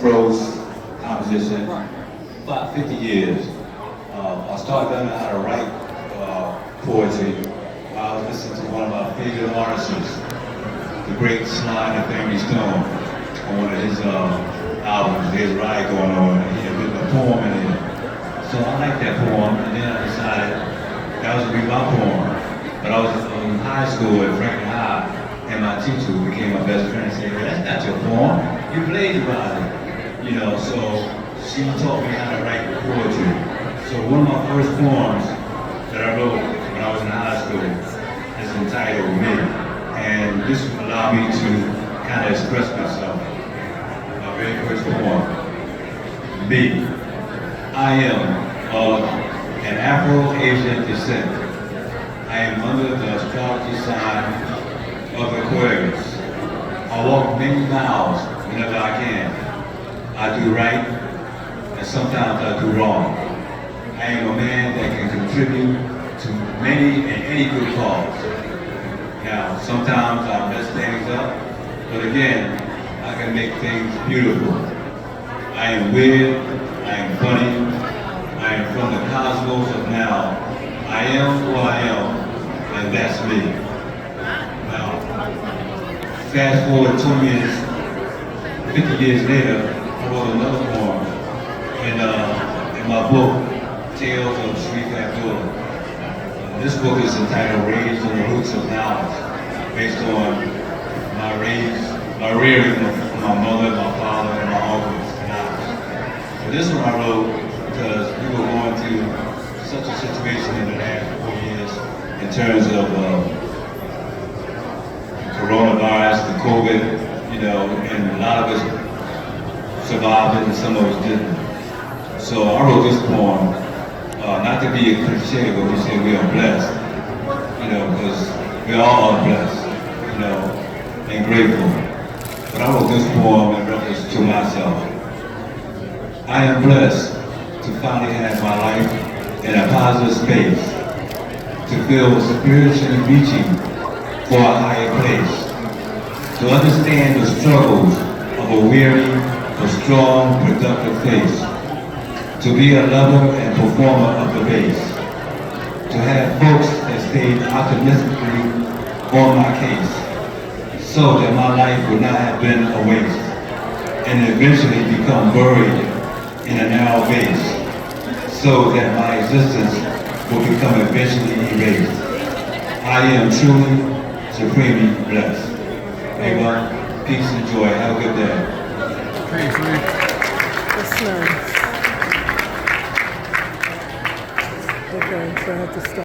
prose composition, about 50 years. I started learning how to write poetry while I was listening to one of my favorite artists, the great Sly and Family Stone, on one of his albums. There's a ride going on, and he had written a poem in it. So I liked that poem, and then I decided that was going to be my poem. But I was in high school at Franklin High, and my teacher became my best friend and said, "Well, that's not your poem, you plagiarized it." You know, so she taught me how to write poetry. So one of my first poems that I wrote when I was in high school is entitled Me. And this allowed me to kind of express myself. My very first poem, Me. I am of an Afro-Asian descent. I am under the astrology sign of Aquarius. I walk many miles whenever I can. I do right, and sometimes I do wrong. I am a man that can contribute to many and any good cause. Now, sometimes I mess things up, but again, I can make things beautiful. I am weird, I am funny, I am from the cosmos of now. I am who I am, and that's me. Now, fast forward 20 years, 50 years later, I wrote another poem in my book, Tales of Sharif Abdullah. This book is entitled Raised on the Roots of Knowledge, based on my rearing of my mother, my father, and my uncles and aunts. So this one I wrote because we were going through such a situation in the last 4 years in terms of coronavirus, the COVID, you know, and a lot of us survived it and some of us didn't. So I wrote this poem, not to be a cliche, but we say we are blessed, you know, because we all are blessed, you know, and grateful. But I wrote this poem in reference to myself. I am blessed to finally have my life in a positive space, to feel spiritually reaching for a higher place, to understand the struggles of a weary but strong, productive face, to be a lover and performer of the bass, to have folks that stayed optimistically on my case, so that my life would not have been a waste, and eventually become buried in a narrow base, so that my existence will become eventually erased. I am truly, supremely blessed. Everyone, peace and joy. Have a good day. Thanks, man. That's nice. Okay, so I have to stop.